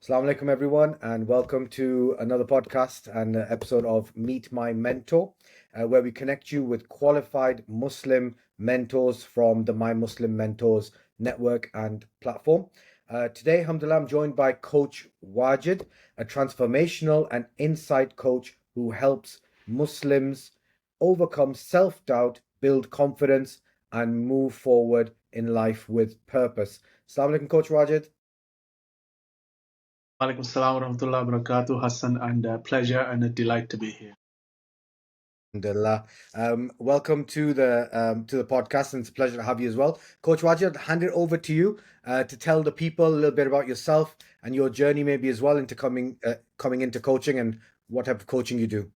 Assalamu alaikum, everyone, and welcome to another podcast and episode of Meet My Mentor, where we connect you with qualified Muslim mentors from the My Muslim Mentors network and platform. Today, alhamdulillah, I'm joined by Coach Wajid, a transformational and insight coach who helps Muslims overcome self doubt, build confidence, and move forward in life with purpose. Assalamu alaikum, Coach Wajid. Walaikum salam wa rahmatullahi wa barakatuh, Hassan, and a pleasure and a delight to be here. Alhamdulillah. Welcome to the podcast, and it's a pleasure to have you as well. Coach Wajid, I'll hand it over to you to tell the people a little bit about yourself and your journey, maybe as well into coming into coaching and what type of coaching you do.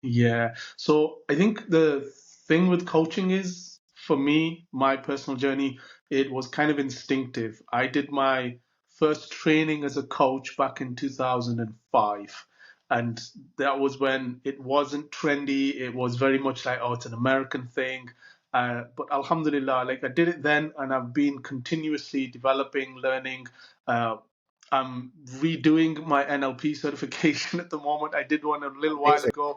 Yeah, so I think the thing with coaching is, for me, my personal journey, it was kind of instinctive. I did my first training as a coach back in 2005. And that was when it wasn't trendy. It was very much like, oh, it's an American thing. But Alhamdulillah, like I did it then, and I've been continuously developing, learning. I'm redoing my NLP certification at the moment. I did one a little while Amazing. ago.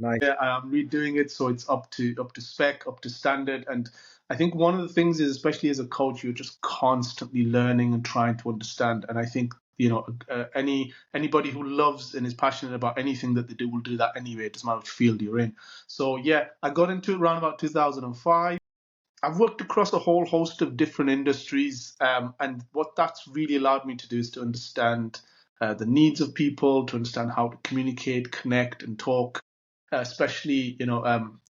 Nice. Yeah, I'm redoing it, so it's up to spec, up to standard. And I think one of the things is, especially as a coach, you're just constantly learning and trying to understand. And I think anybody who loves and is passionate about anything that they do will do that anyway. It doesn't matter which field you're in. So yeah, I got into it around about 2005. I've worked across a whole host of different industries, and what that's really allowed me to do is to understand the needs of people, to understand how to communicate, connect, and talk. Especially,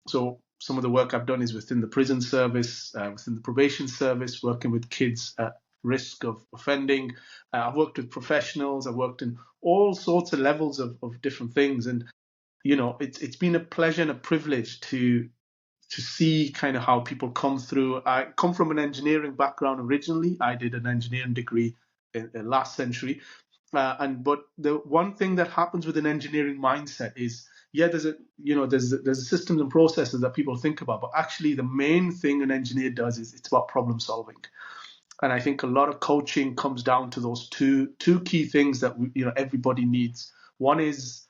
so some of the work I've done is within the prison service, within the probation service, working with kids at risk of offending. I've worked with professionals. I've worked in all sorts of levels of different things, and it's been a pleasure and a privilege to see kind of how people come through. I come from an engineering background originally. I did an engineering degree in last century, but the one thing that happens with an engineering mindset is, yeah, there's systems and processes that people think about, but actually the main thing an engineer does is it's about problem solving. And I think a lot of coaching comes down to those two key things that everybody needs. One is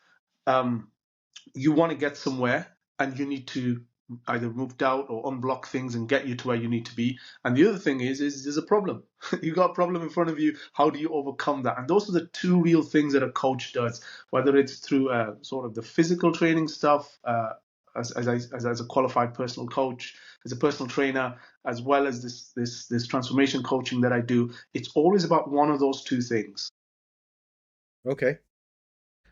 you want to get somewhere, and you need to either move doubt or unblock things and get you to where you need to be. And the other thing is there's a problem. You got a problem in front of you. How do you overcome that? And those are the two real things that a coach does, whether it's through sort of the physical training stuff, as a qualified personal coach, as a personal trainer, as well as this transformation coaching that I do. It's always about one of those two things. Okay.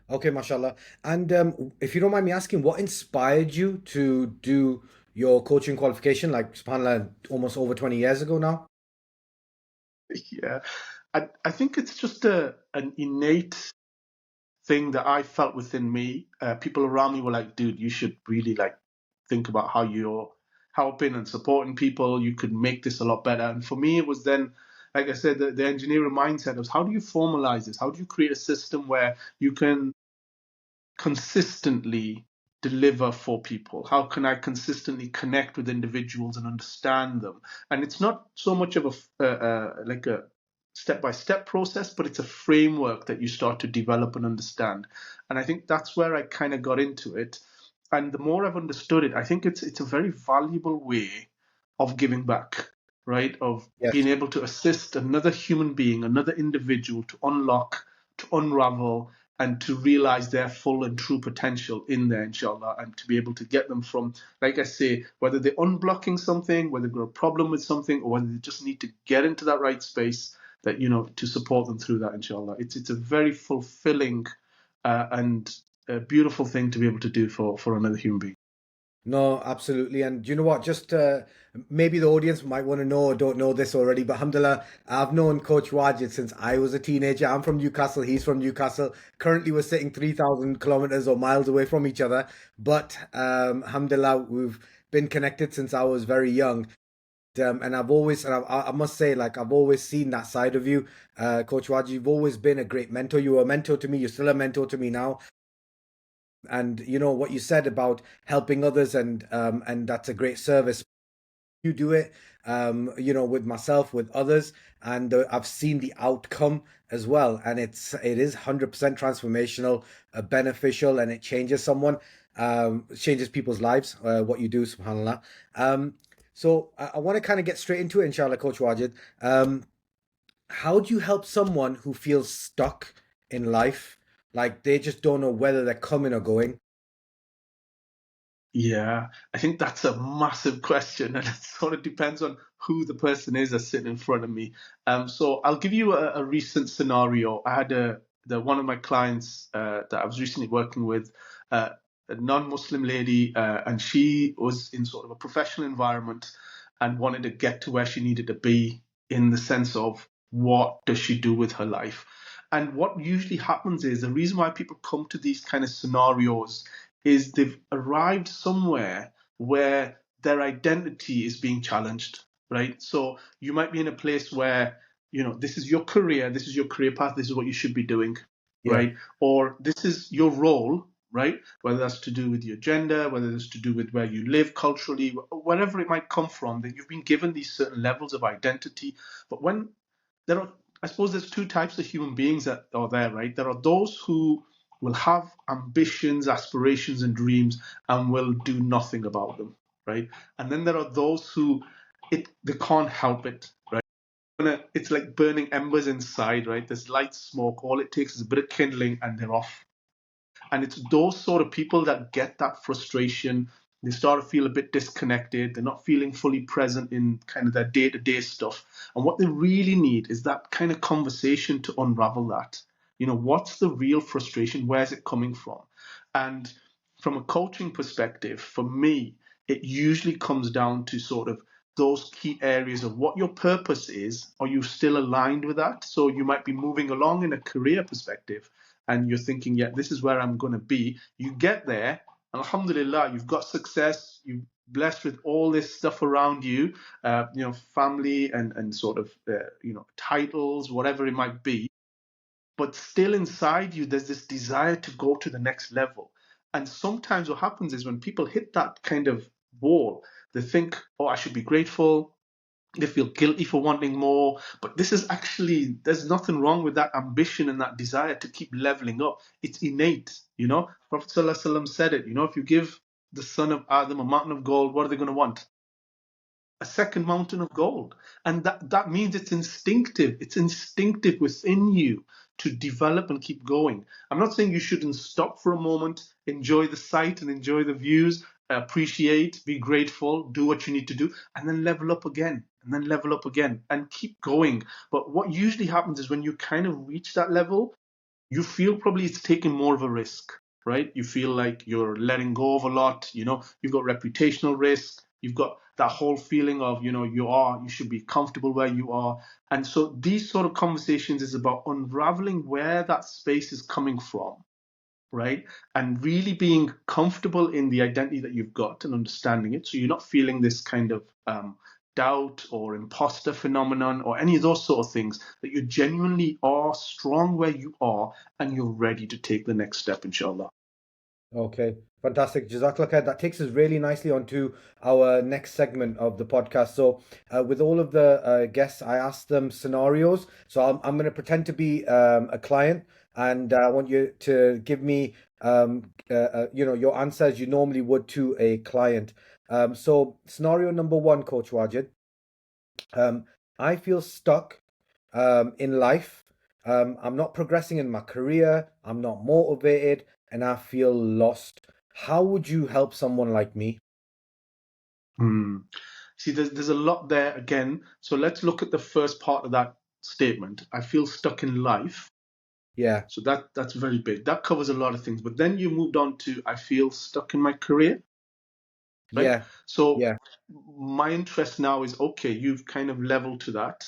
Okay, mashallah. And if you don't mind me asking, what inspired you to do your coaching qualification, like subhanAllah, almost over 20 years ago now? Yeah, I think it's just an innate thing that I felt within me. People around me were like, dude, you should really like think about how you're helping and supporting people. You could make this a lot better. And for me, it was then, like I said, the engineering mindset was, how do you formalize this? How do you create a system where you can consistently deliver for people? How can I consistently connect with individuals and understand them? And it's not so much of like a step-by-step process, but it's a framework that you start to develop and understand. And I think that's where I kind of got into it. And the more I've understood it, I think it's a very valuable way of giving back, right? Of Yes. being able to assist another human being, another individual to unlock, to unravel, and to realize their full and true potential in there, inshallah, and to be able to get them from, like I say, whether they're unblocking something, whether they've got a problem with something, or whether they just need to get into that right space, that to support them through that, inshallah. It's a very fulfilling and a beautiful thing to be able to do for another human being. No, absolutely. And you know what? Just maybe the audience might want to know or don't know this already, but alhamdulillah, I've known Coach Wajid since I was a teenager. I'm from Newcastle, he's from Newcastle. Currently, we're sitting 3,000 kilometers or miles away from each other. But alhamdulillah, we've been connected since I was very young. And I must say, like, I've always seen that side of you, Coach Wajid. You've always been a great mentor. You were a mentor to me. You're still a mentor to me now. And you know what you said about helping others, and that's a great service. you do it, with myself, with others, and I've seen the outcome as well, and it is 100% transformational, beneficial, and it changes someone, changes people's lives. What you do, subhanallah. So I want to kind of get straight into it, inshallah, Coach Wajid. How do you help someone who feels stuck in life, like they just don't know whether they're coming or going? Yeah, I think that's a massive question, and it sort of depends on who the person is that's sitting in front of me. So I'll give you a recent scenario. I had one of my clients that I was recently working with, uh, a non-Muslim lady, and she was in sort of a professional environment and wanted to get to where she needed to be in the sense of what does she do with her life. And what usually happens is the reason why people come to these kind of scenarios is they've arrived somewhere where their identity is being challenged, right? So you might be in a place where, this is this is your career path, this is what you should be doing, Yeah, right? Or this is your role, right? Whether that's to do with your gender, whether it's to do with where you live culturally, wherever it might come from, that you've been given these certain levels of identity. But when there are, I suppose there's two types of human beings that are there, right? There are those who will have ambitions, aspirations, and dreams and will do nothing about them, right? And then there are those who they can't help it, right? It's like burning embers inside, right? There's light smoke. All it takes is a bit of kindling and they're off. And it's those sort of people that get that frustration. They start to feel a bit disconnected. They're not feeling fully present in kind of their day to day stuff. And what they really need is that kind of conversation to unravel that. What's the real frustration? Where's it coming from? And from a coaching perspective, for me, it usually comes down to sort of those key areas of what your purpose is. Are you still aligned with that? So you might be moving along in a career perspective and you're thinking, yeah, this is where I'm going to be. You get there, and alhamdulillah, you've got success, you're blessed with all this stuff around you, family and sort of, titles, whatever it might be. But still inside you, there's this desire to go to the next level. And sometimes what happens is when people hit that kind of wall, they think, oh, I should be grateful, they feel guilty for wanting more. But this is actually, there's nothing wrong with that ambition and that desire to keep leveling up. It's innate. Prophet ﷺ said it, if you give the son of Adam a mountain of gold, what are they going to want? A second mountain of gold. And that means it's instinctive. It's instinctive within you to develop and keep going. I'm not saying you shouldn't stop for a moment, enjoy the sight and enjoy the views, appreciate, be grateful, do what you need to do, and then level up again, and then level up again, and keep going. But what usually happens is when you kind of reach that level, you feel probably it's taking more of a risk, right? You feel like you're letting go of a lot. You've got reputational risk. You've got that whole feeling of, you should be comfortable where you are. And so these sort of conversations is about unraveling where that space is coming from, right? And really being comfortable in the identity that you've got and understanding it. So you're not feeling this kind of doubt or imposter phenomenon or any of those sort of things, that you genuinely are strong where you are and you're ready to take the next step, inshallah. Okay, fantastic. Jazakallah khair. That takes us really nicely onto our next segment of the podcast. So, with all of the guests, I asked them scenarios. So, I'm going to pretend to be a client, and I want you to give me, your answer as you normally would to a client. So, scenario number one, Coach Wajid. Um, I feel stuck in life. I'm not progressing in my career. I'm not motivated, and I feel lost. How would you help someone like me? Hmm. See, there's a lot there again. So let's look at the first part of that statement. I feel stuck in life. Yeah, So that's very big. That covers a lot of things. But then you moved on to I feel stuck in my career, right? yeah, So yeah. my interest now is okay, you've kind of leveled to that.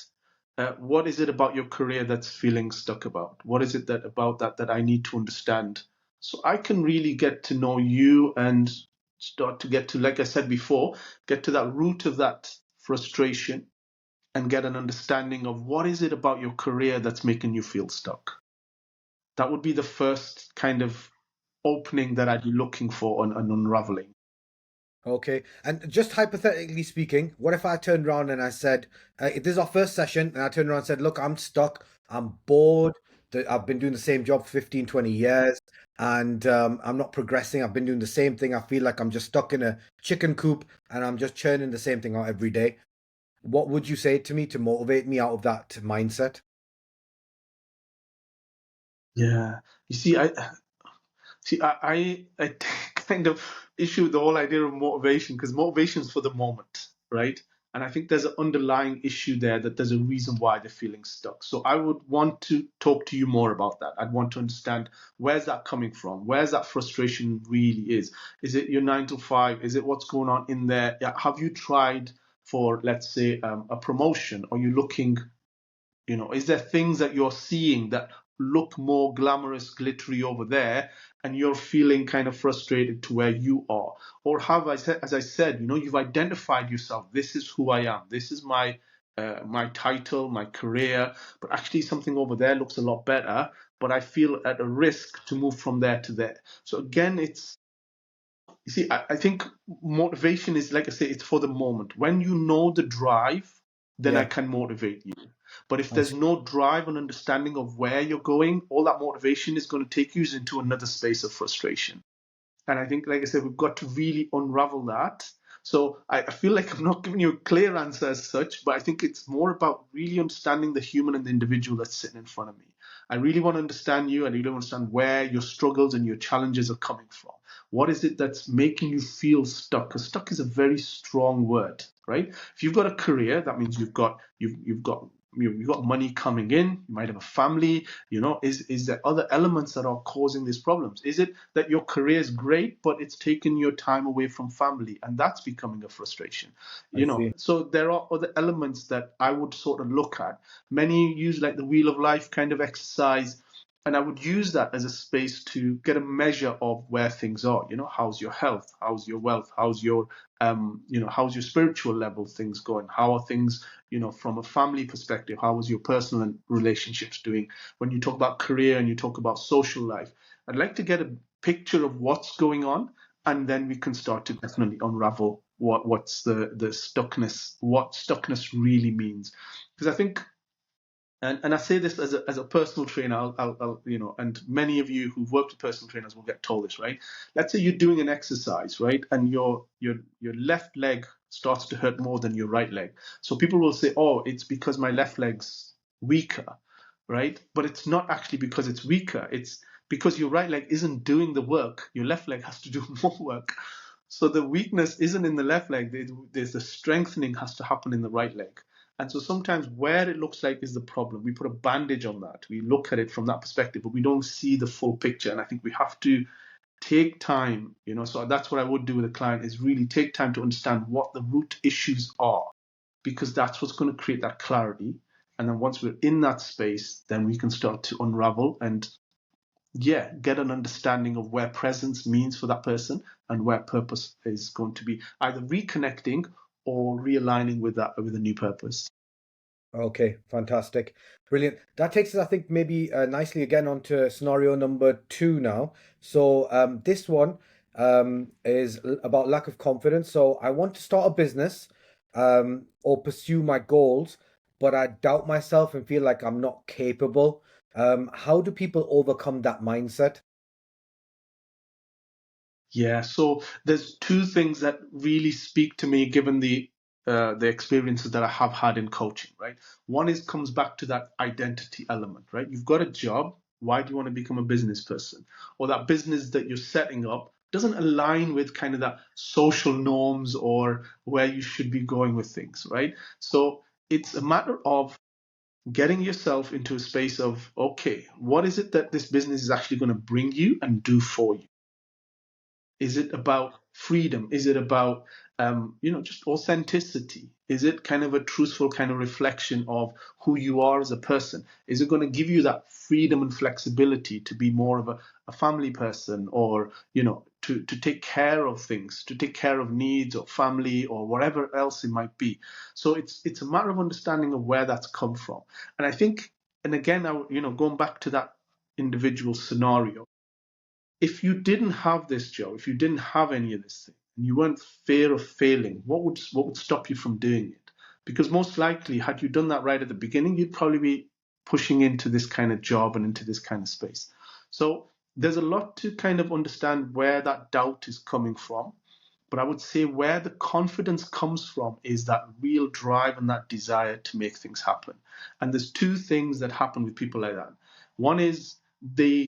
What is it about your career that's feeling stuck about? What is it that about that I need to understand? So I can really get to know you and start to get to, like I said before, get to that root of that frustration and get an understanding of what is it about your career that's making you feel stuck. That would be the first kind of opening that I'd be looking for and unraveling. Okay. And just hypothetically speaking, what if I turned around and I said, if this is our first session, and I turned around and said, look, I'm stuck, I'm bored, I've been doing the same job for 15, 20 years, and I'm not progressing. I've been doing the same thing. I feel like I'm just stuck in a chicken coop and I'm just churning the same thing out every day. What would you say to me to motivate me out of that mindset? Yeah. You see, I kind of issue with the whole idea of motivation because motivation is for the moment, right? And I think there's an underlying issue there that there's a reason why they're feeling stuck. So I would want to talk to you more about that. I'd want to understand where's that coming from? Where's that frustration really is? Is it your 9 to 5? Is it what's going on in there? Yeah, have you tried for, let's say, a promotion? Are you looking, is there things that you're seeing that look more glamorous, glittery over there, and you're feeling kind of frustrated to where you are? Or have I said, as I said, you've identified yourself. This is who I am. This is my title, my career. But actually, something over there looks a lot better. But I feel at a risk to move from there to there. So again, you see, I think motivation is, like I say, it's for the moment. When you know the drive, then I Yeah, can motivate you. But if I there's see. no drive and understanding of where you're going, all that motivation is going to take you into another space of frustration. And I think, like I said, we've got to really unravel that. So I feel like I'm not giving you a clear answer as such, but I think it's more about really understanding the human and the individual that's sitting in front of me. I really want to understand you. I really want to understand where your struggles and your challenges are coming from. What is it that's making you feel stuck? Because stuck is a very strong word, right? If you've got a career, that means you've got money coming in. You might have a family. Is there other elements that are causing these problems? Is it that your career is great, but it's taken your time away from family, and that's becoming a frustration? I see. So there are other elements that I would sort of look at. Many use like the wheel of life kind of exercise, and I would use that as a space to get a measure of where things are. How's your health? How's your wealth? How's your spiritual level things going? How are things, from a family perspective? How is your personal and relationships doing? When you talk about career and you talk about social life, I'd like to get a picture of what's going on, and then we can start to definitely unravel what's the stuckness, what stuckness really means. Because I think, and I say this as a personal trainer, and many of you who've worked with personal trainers will get told this, right? Let's say you're doing an exercise, right, and your left leg starts to hurt more than your right leg. So people will say, oh, it's because my left leg's weaker, right? But it's not actually because it's weaker. It's because your right leg isn't doing the work. Your left leg has to do more work. So the weakness isn't in the left leg. There's the strengthening has to happen in the right leg. And so sometimes where it looks like is the problem, we put a bandage on that. We look at it from that perspective, but we don't see the full picture. And I think we have to take time, so that's what I would do with a client, is really take time to understand what the root issues are, because that's what's going to create that clarity. And then once we're in that space, then we can start to unravel and, yeah, get an understanding of where presence means for that person and where purpose is going to be either reconnecting or realigning with a new purpose. Okay, fantastic. Brilliant. That takes us, I think, maybe nicely again onto scenario number two now. So this one is about lack of confidence. So I want to start a business or pursue my goals, but I doubt myself and feel like I'm not capable. How do people overcome that mindset? Yeah, so there's two things that really speak to me, given the experiences that I have had in coaching, right? One is comes back to that identity element, right? You've got a job. Why do you want to become a business person? Or that business that you're setting up doesn't align with kind of that social norms or where you should be going with things, right? So it's a matter of getting yourself into a space of, okay, what is it that this business is actually going to bring you and do for you? Is it about freedom? Is it about just authenticity? Is it kind of a truthful kind of reflection of who you are as a person? Is it going to give you that freedom and flexibility to be more of a family person, or to take care of things, to take care of needs or family or whatever else it might be? So it's a matter of understanding of where that's come from. And I think, and again, going back to that individual scenario, if you didn't have this job, if you didn't have any of this thing, and you weren't fear of failing, what would stop you from doing it? Because most likely, had you done that right at the beginning, you'd probably be pushing into this kind of job and into this kind of space. So there's a lot to kind of understand where that doubt is coming from. But I would say where the confidence comes from is that real drive and that desire to make things happen. And there's two things that happen with people like that. One is they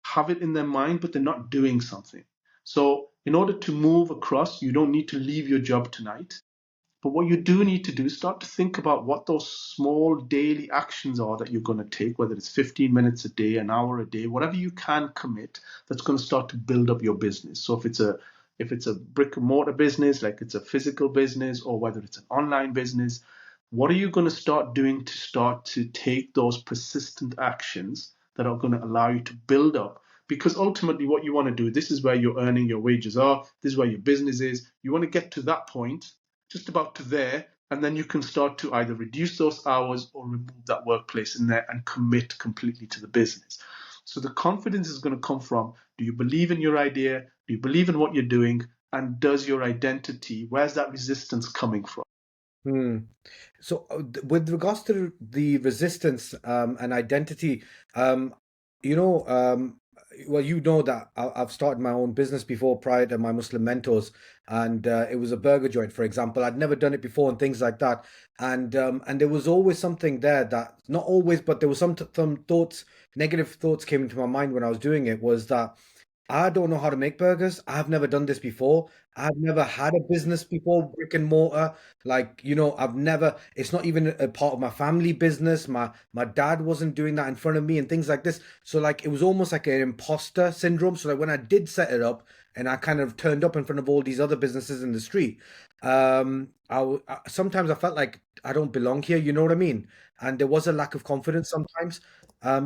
have it in their mind, but they're not doing something. So in order to move across, you don't need to leave your job tonight. But what you do need to do is start to think about what those small daily actions are that you're going to take, whether it's 15 minutes a day, an hour a day, whatever you can commit, that's going to start to build up your business. So if it's a brick and mortar business, like it's a physical business, or whether it's an online business, what are you going to start doing to start to take those persistent actions that are going to allow you to build up? Because ultimately, what you want to do, this is where you're earning your wages are, this is where your business is. You want to get to that point, just about to there, and then you can start to either reduce those hours or remove that workplace in there and commit completely to the business. So the confidence is going to come from, do you believe in your idea? Do you believe in what you're doing? And does your identity, where's that resistance coming from? Hmm. So, with regards to the resistance and identity, um, you know, well, you know that I've started my own business before prior to my Muslim mentors, and it was a burger joint, for example. I'd never done it before and things like that, and there was always something there that, not always, but there was some thoughts, negative thoughts came into my mind when I was doing it. Was that I don't know how to make burgers. I've never done this before. I've never had a business before, brick and mortar. Like, I've never, it's not even a part of my family business. My dad wasn't doing that in front of me and things like this. So like it was almost like an imposter syndrome. So like when I did set it up and I kind of turned up in front of all these other businesses in the street, sometimes I felt like I don't belong here, you know what I mean? And there was a lack of confidence sometimes.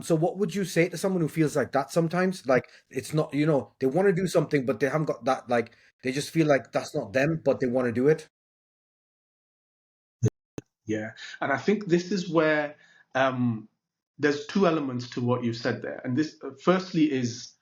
So what would you say to someone who feels like that sometimes? Like it's not, they want to do something, but they haven't got that, like they just feel like that's not them, but they want to do it. Yeah. And I think this is where um, there's two elements to what you said there. And this, firstly, is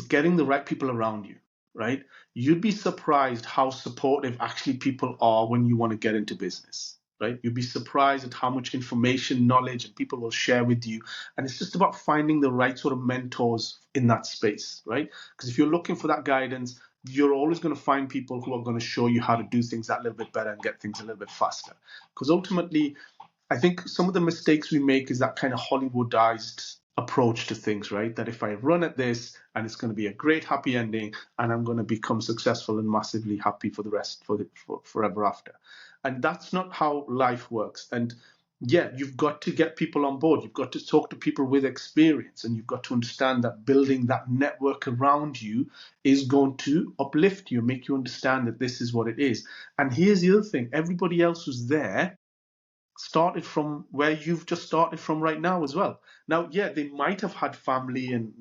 getting the right people around you, right? You'd be surprised how supportive actually people are when you want to get into business, right? You'd be surprised at how much information, knowledge, and people will share with you. And it's just about finding the right sort of mentors in that space, right? Because if you're looking for that guidance, you're always going to find people who are going to show you how to do things that little bit better and get things a little bit faster. Because ultimately, I think some of the mistakes we make is that kind of Hollywoodized approach to things, right? That if I run at this and it's going to be a great happy ending and I'm going to become successful and massively happy for the rest for forever after. And that's not how life works. And yeah, you've got to get people on board. You've got to talk to people with experience, and you've got to understand that building that network around you is going to uplift you, make you understand that this is what it is. And here's the other thing: everybody else who's there started from where you've just started from right now as well. Now, yeah, they might have had family and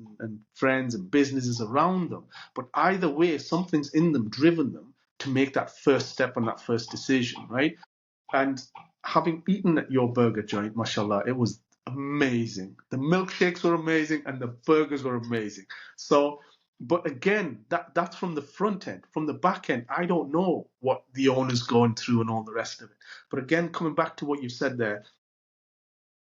friends and businesses around them, but either way, something's in them, driven them to make that first step and that first decision, right? And having eaten at your burger joint, mashallah, it was amazing. The milkshakes were amazing and the burgers were amazing. So, but again, that's from the front end. From the back end, I don't know what the owner's going through and all the rest of it. But again, coming back to what you said there,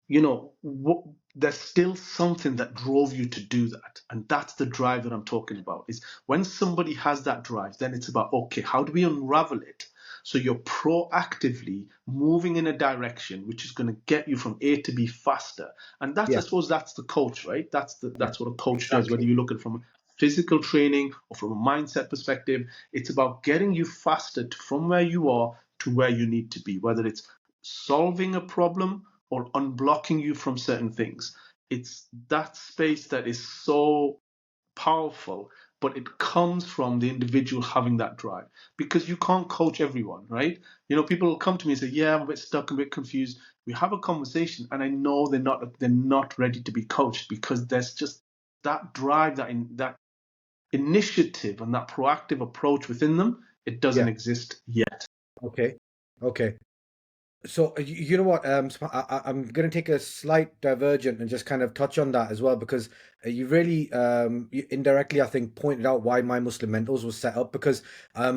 there's still something that drove you to do that, and that's the drive that I'm talking about. Is when somebody has that drive, then it's about, okay, how do we unravel it so you're proactively moving in a direction which is going to get you from A to B faster. And that's, I Yeah, suppose, that's the coach, right? yeah, That's what a coach does, whether exactly. you look at it from a physical training or from a mindset perspective. It's about getting you faster from where you are to where you need to be, whether it's solving a problem or unblocking you from certain things. It's that space that is so powerful, but it comes from the individual having that drive, because you can't coach everyone, right? People will come to me and say, yeah, I'm a bit stuck, I'm a bit confused. We have a conversation and I know they're not ready to be coached, because there's just that drive, that initiative and that proactive approach within them. It doesn't Yeah. exist yet. Okay. Okay. So you know what? I'm going to take a slight divergent and just kind of touch on that as well because you really indirectly, I think, pointed out why My Muslim Mentors was set up. Because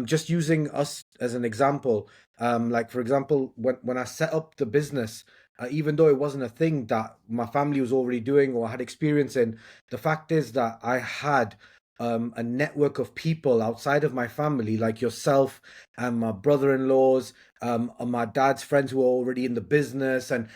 just using us as an example, like for example, when I set up the business, even though it wasn't a thing that my family was already doing or had experience in, the fact is that I had a network of people outside of my family, like yourself and my brother-in-laws, and my dad's friends who were already in the business, and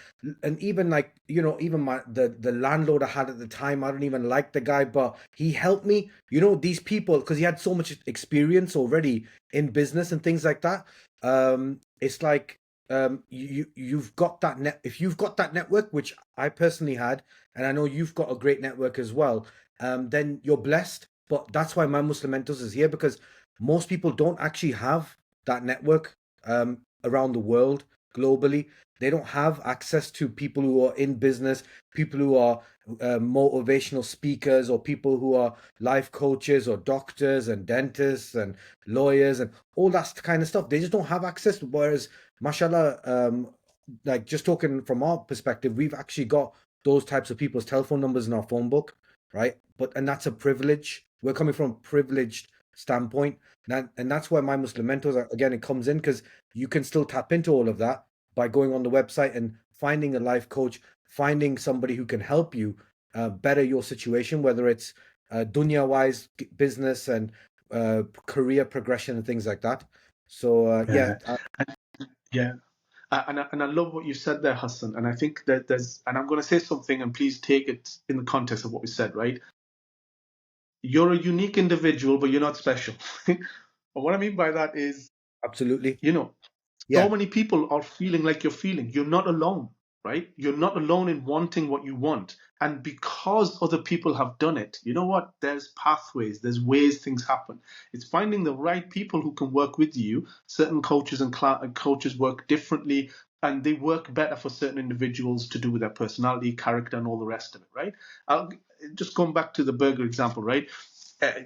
even like even the landlord I had at the time, I don't even like the guy, but he helped me. These people, because he had so much experience already in business and things like that. It's like you've got that net if you've got that network, which I personally had, and I know you've got a great network as well. Then you're blessed. But that's why My Muslim Mentors is here, because most people don't actually have that network around the world, globally. They don't have access to people who are in business, people who are motivational speakers, or people who are life coaches, or doctors and dentists and lawyers and all that kind of stuff. They just don't have access. Whereas, mashallah, like just talking from our perspective, we've actually got those types of people's telephone numbers in our phone book, right? And that's a privilege. We're coming from a privileged standpoint. And that's why My Muslim Mentors, again, it comes in, because you can still tap into all of that by going on the website and finding a life coach, finding somebody who can help you better your situation, whether it's dunya wise, business, and career progression and things like that. So Yeah, yeah. And I love what you said there, Hassan. And I think that and I'm going to say something, and please take it in the context of what we said, right? You're a unique individual, but you're not special. And what I mean by that is, absolutely, you know, so yeah, many people are feeling like you're feeling. You're not alone, right? You're not alone in wanting what you want. And because other people have done it, you know what? There's pathways, there's ways things happen. It's finding the right people who can work with you. Certain coaches and coaches work differently, and they work better for certain individuals to do with their personality, character, and all the rest of it, right? I'll just going back to the burger example, right?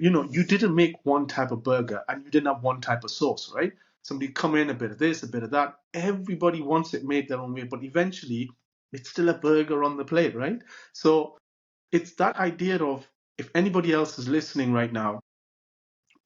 You didn't make one type of burger and you didn't have one type of sauce, right? Somebody come in, a bit of this, a bit of that. Everybody wants it made their own way, but eventually it's still a burger on the plate, right? So it's that idea of, if anybody else is listening right now,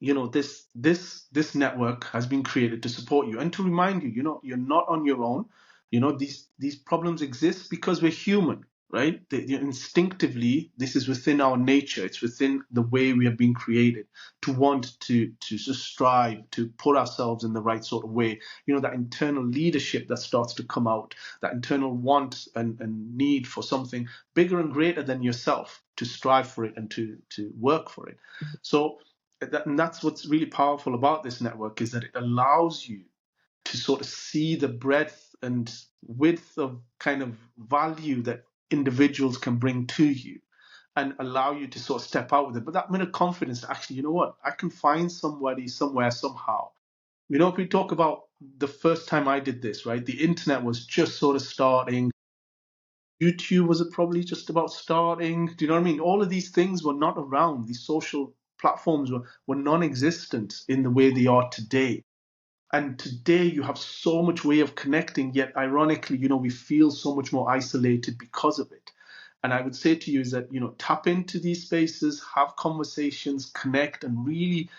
this network has been created to support you and to remind you, you're not on your own. These problems exist because we're human, right? Instinctively, this is within our nature. It's within the way we have been created to want to just strive to put ourselves in the right sort of way. That internal leadership that starts to come out, that internal want and need for something bigger and greater than yourself, to strive for it and to work for it. So and that's what's really powerful about this network, is that it allows you to sort of see the breadth and width of kind of value that individuals can bring to you, and allow you to sort of step out with it. But that minute confidence, actually, you know what? I can find somebody somewhere somehow. If we talk about the first time I did this, right? The internet was just sort of starting. YouTube was probably just about starting. Do you know what I mean? All of these things were not around. These social platforms were non-existent in the way they are today. And today you have so much way of connecting, yet ironically, we feel so much more isolated because of it. And I would say to you is that, tap into these spaces, have conversations, connect, and really,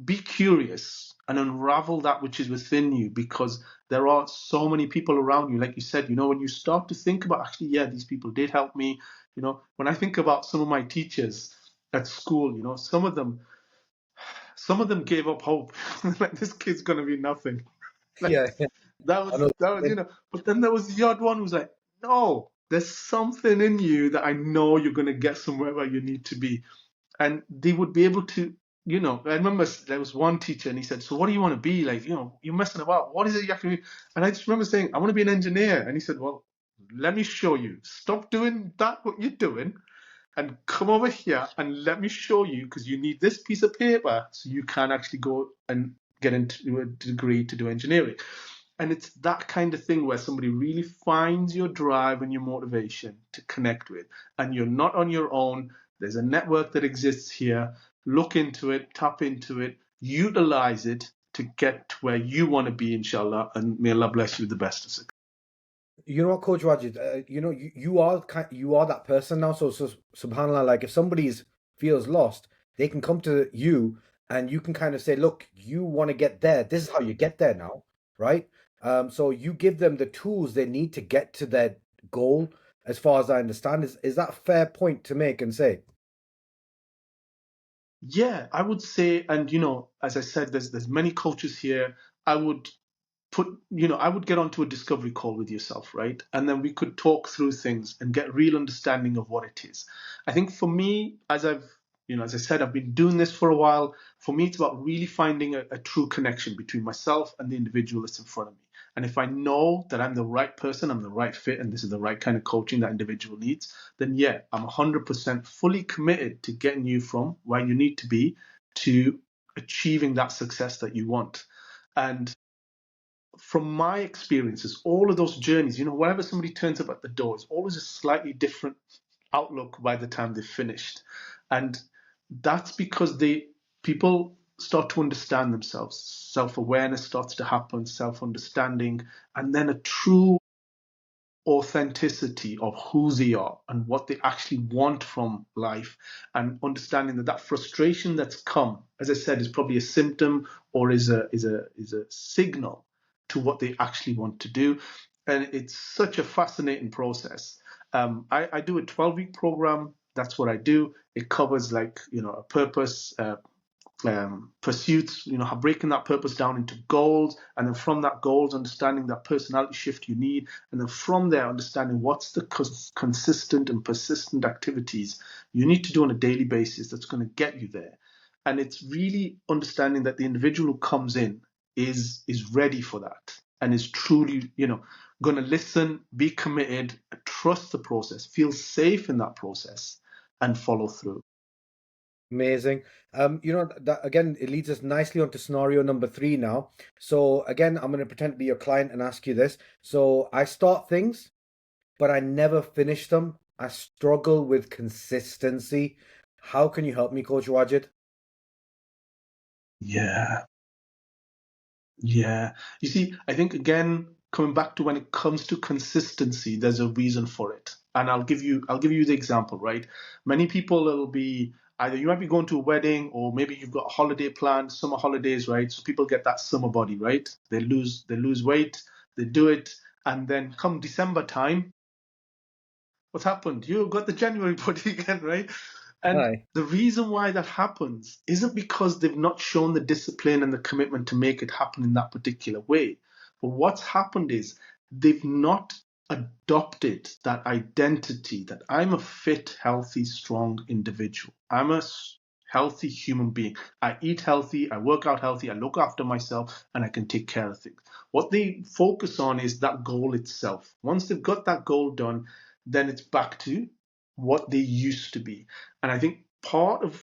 be curious and unravel that which is within you, because there are so many people around you. Like you said, when you start to think about, actually, yeah, these people did help me. When I think about some of my teachers at school, some of them gave up hope. Like, this kid's gonna be nothing. Like, yeah, yeah. that I was know. that was But then there was the odd one who's like, no, there's something in you that I know you're gonna get somewhere where you need to be. And they would be able to, I remember there was one teacher and he said, so what do you want to be? Like, you're messing about. What is it you have to be? And I just remember saying, I want to be an engineer. And he said, well, let me show you. Stop doing that, what you're doing, and come over here and let me show you, because you need this piece of paper so you can actually go and get into a degree to do engineering. And it's that kind of thing where somebody really finds your drive and your motivation to connect with, and you're not on your own. There's a network that exists here. Look into it, tap into it, utilize it to get to where you want to be, inshallah, and may Allah bless you with the best of success. You know what, Coach Wajid, you are that person now. So subhanallah, like if somebody's feels lost, they can come to you and you can kind of say, look, you want to get there. This is how you get there now, right? So you give them the tools they need to get to their goal, as far as I understand. Is that a fair point to make and say? Yeah, I would say, and as I said, there's many coaches here. I would I would get onto a discovery call with yourself, right? And then we could talk through things and get real understanding of what it is. I think for me, as I said, I've been doing this for a while. For me, it's about really finding a true connection between myself and the individual that's in front of me. And if I know that I'm the right person, I'm the right fit, and this is the right kind of coaching that individual needs, then yeah, I'm 100% fully committed to getting you from where you need to be to achieving that success that you want. And from my experiences, all of those journeys, whenever somebody turns up at the door, it's always a slightly different outlook by the time they've finished. And that's because people start to understand themselves. Self-awareness starts to happen, self-understanding, and then a true authenticity of who they are and what they actually want from life, and understanding that frustration that's come, as I said, is probably a symptom or is a signal to what they actually want to do. And it's such a fascinating process. I do a 12-week program. That's what I do. It covers like a purpose, pursuits, breaking that purpose down into goals, and then from that goals, understanding that personality shift you need, and then from there, understanding what's the consistent and persistent activities you need to do on a daily basis that's going to get you there. And it's really understanding that the individual who comes in is ready for that and is truly, going to listen, be committed, trust the process, feel safe in that process, and follow through. Amazing. That again, it leads us nicely onto scenario number 3 now. So again, I'm going to pretend to be your client and ask you this. So I start things, but I never finish them. I struggle with consistency. How can you help me, Coach Wajid? Yeah. Yeah. You see, I think again, coming back to when it comes to consistency, there's a reason for it. And I'll give you the example, right? Many people will be either you might be going to a wedding or maybe you've got a holiday planned, summer holidays, right? So people get that summer body, right? They lose weight, they do it, and then come December time, what's happened? You've got the January body again, right? And Hi. the reason why that happens isn't because they've not shown the discipline and the commitment to make it happen in that particular way. But what's happened is they've not adopted that identity that I'm a fit, healthy, strong individual. I'm a healthy human being. I eat healthy, I work out healthy, I look after myself, and I can take care of things. What they focus on is that goal itself. Once they've got that goal done, then it's back to what they used to be. And I think part of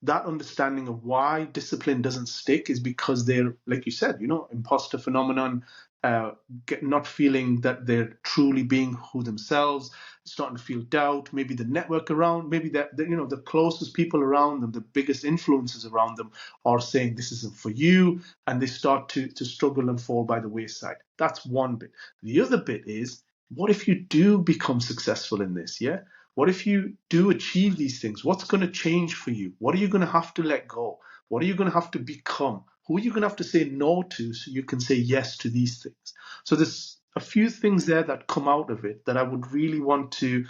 that understanding of why discipline doesn't stick is because they're, like you said, imposter phenomenon, not feeling that they're truly being who themselves, starting to feel doubt. Maybe the network around, maybe the closest people around them, the biggest influences around them, are saying this isn't for you, and they start to struggle and fall by the wayside. That's one bit. The other bit is, what if you do become successful in this? Yeah. What if you do achieve these things? What's going to change for you? What are you going to have to let go? What are you going to have to become? Who are you going to have to say no to so you can say yes to these things? So there's a few things there that come out of it that I would really want to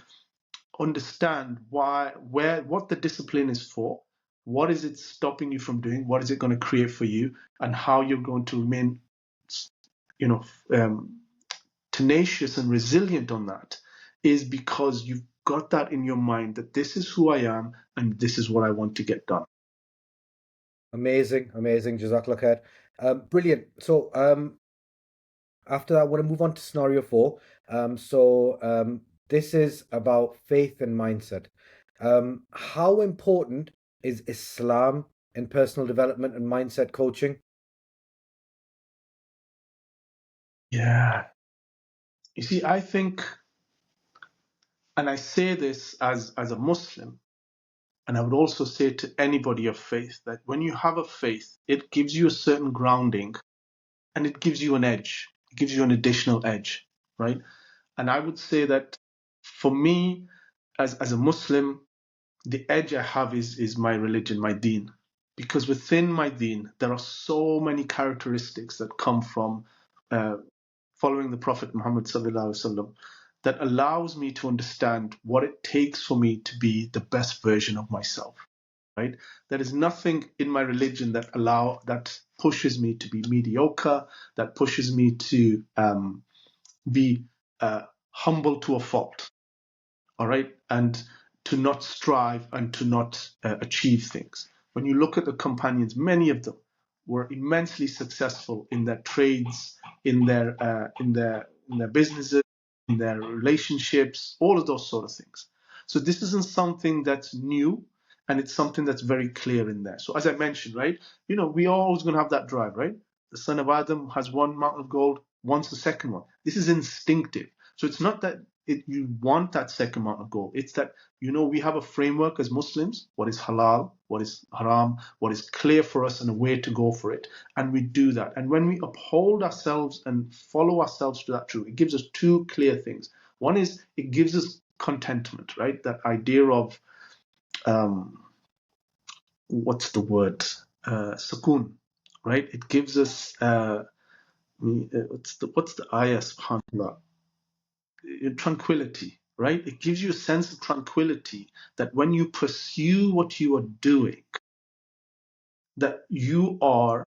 understand what the discipline is for, what is it stopping you from doing, what is it going to create for you, and how you're going to remain, you know, um, tenacious and resilient on that, is because you've got that in your mind that this is who I am and this is what I want to get done. Amazing, amazing. Jazakallah khair. Brilliant. So after that, I want to move on to scenario 4. This is about faith and mindset. How important is Islam in personal development and mindset coaching? Yeah. You see, I think, and I say this as a Muslim, And I would also say to anybody of faith that when you have a faith, it gives you a certain grounding and it gives you an edge. It gives you an additional edge, right? And I would say that for me, as a Muslim, the edge I have is my religion, my deen. Because within my deen, there are so many characteristics that come from uh, following the Prophet Muhammad sallallahu alaihi wasallam that allows me to understand what it takes for me to be the best version of myself. Right? There is nothing in my religion that pushes me to be mediocre, that pushes me to be humble to a fault. All right, and to not strive and to not achieve things. When you look at the companions, many of them were immensely successful in their trades, in their businesses, in their relationships, all of those sort of things. So this isn't something that's new, and it's something that's very clear in there. So as I mentioned, right, we are always going to have that drive, right? The son of Adam has one mountain of gold, wants the second one. This is instinctive. So it's not that you want that second mountain of gold. It's that, we have a framework as Muslims, what is halal, what is haram, what is clear for us and a way to go for it. And we do that. And when we uphold ourselves and follow ourselves to that truth, it gives us two clear things. One is it gives us contentment, right? That idea of, what's the word? Sukoon, right? It gives us, what's the ayah, subhanAllah? Tranquility, right? It gives you a sense of tranquility that when you pursue what you are doing, that you are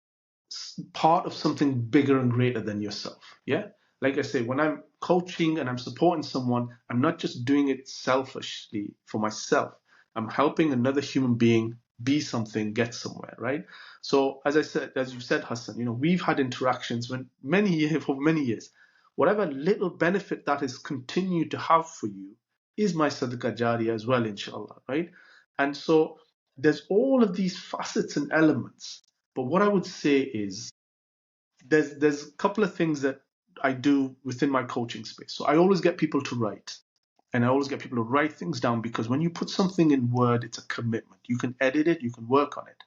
part of something bigger and greater than yourself. Yeah. Like I say, when I'm coaching and I'm supporting someone, I'm not just doing it selfishly for myself. I'm helping another human being be something, get somewhere, right? So as you said, Hassan, we've had interactions for many years. Whatever little benefit that has continued to have for you is my sadaqah jariyah as well, inshallah, right? And so there's all of these facets and elements. But what I would say is there's a couple of things that I do within my coaching space. So I always get people to write. And I always get people to write things down because when you put something in word, it's a commitment. You can edit it, you can work on it.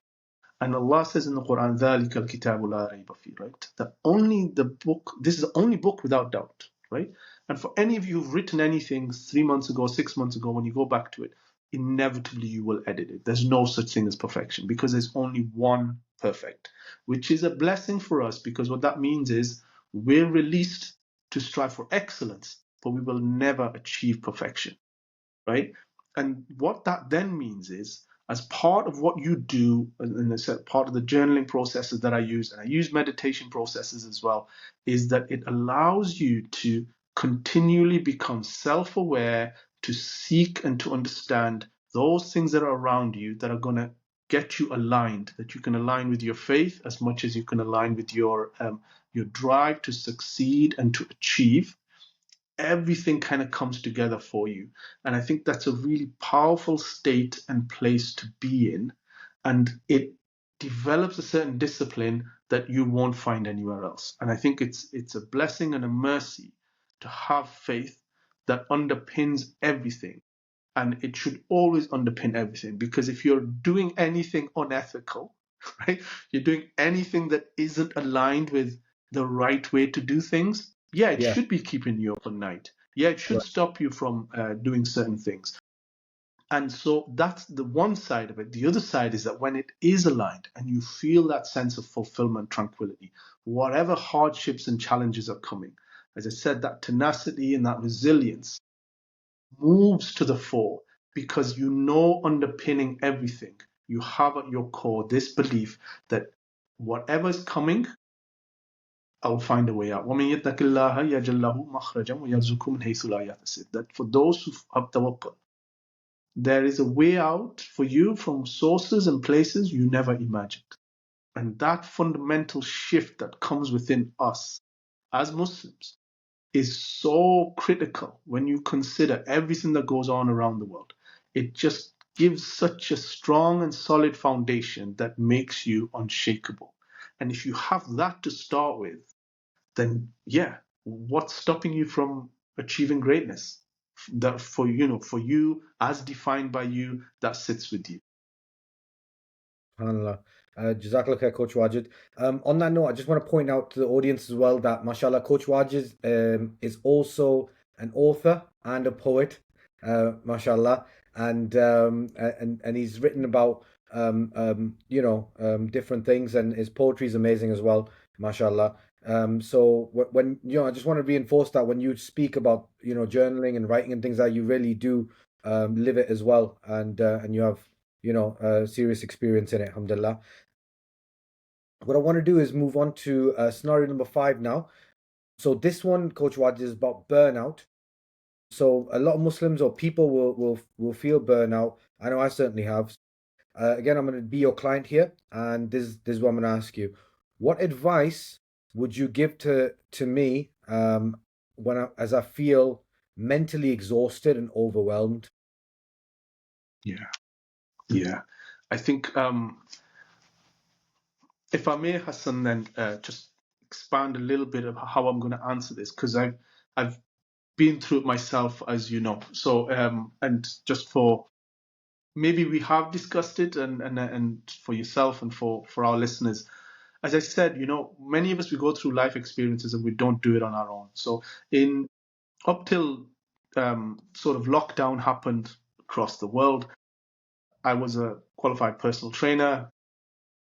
And Allah says in the Quran, ذَلِكَ الْكِتَابُ لَا رَيْبَ فِيهِ, right? That only the book, this is the only book without doubt, right? And for any of you who've written anything 3 months ago, 6 months ago, when you go back to it, inevitably you will edit it. There's no such thing as perfection because there's only one perfect, which is a blessing for us because what that means is we're released to strive for excellence, but we will never achieve perfection, right? And what that then means is, as part of what you do, and I said part of the journaling processes that I use, and I use meditation processes as well, is that it allows you to continually become self-aware, to seek and to understand those things that are around you that are going to get you aligned, that you can align with your faith as much as you can align with your drive to succeed and to achieve. Everything kind of comes together for you. And I think that's a really powerful state and place to be in. And it develops a certain discipline that you won't find anywhere else. And I think it's a blessing and a mercy to have faith that underpins everything. And it should always underpin everything, because if you're doing anything unethical, right, you're doing anything that isn't aligned with the right way to do things, yeah, it Yeah. should be keeping you up at night. Yeah, it should Right. stop you from doing certain things. And so that's the one side of it. The other side is that when it is aligned and you feel that sense of fulfillment, tranquility, whatever hardships and challenges are coming, as I said, that tenacity and that resilience moves to the fore because underpinning everything, you have at your core this belief that whatever's coming, I'll find a way out. وَمَن يَتَّقِ اللَّهَ يَجْعَل لَّهُ مَخْرَجًا وَيَرْزُقْهُ مِنْ حَيْثُ لَا يَحْتَسِبُ. That for those who have tawakkul, there is a way out for you from sources and places you never imagined. And that fundamental shift that comes within us as Muslims is so critical when you consider everything that goes on around the world. It just gives such a strong and solid foundation that makes you unshakable. And if you have that to start with, then yeah, what's stopping you from achieving greatness? that for for you, as defined by you, that sits with you. SubhanAllah. Jazakallah khair, Coach Wajid. On that note, I just want to point out to the audience as well that, mashallah, Coach Wajid is also an author and a poet, mashallah, and he's written about different things, and his poetry is amazing as well, mashallah. So when I just want to reinforce that when you speak about journaling and writing and things like that, you really do live it as well, and you have serious experience in it, alhamdulillah. What I want to do is move on to scenario number 5 now. So this one, Coach Waj, is about burnout. So a lot of Muslims or people will feel burnout. I know I certainly have. Again, I'm going to be your client here, and this is what I'm going to ask you. What advice would you give to me as I feel mentally exhausted and overwhelmed? Yeah. I think if I may, Hassan, then just expand a little bit of how I'm going to answer this, because I've been through it myself, as you know. So and just for maybe we have discussed it, and for yourself and for our listeners, as I said, many of us, we go through life experiences and we don't do it on our own. So in up till sort of lockdown happened across the world, I was a qualified personal trainer,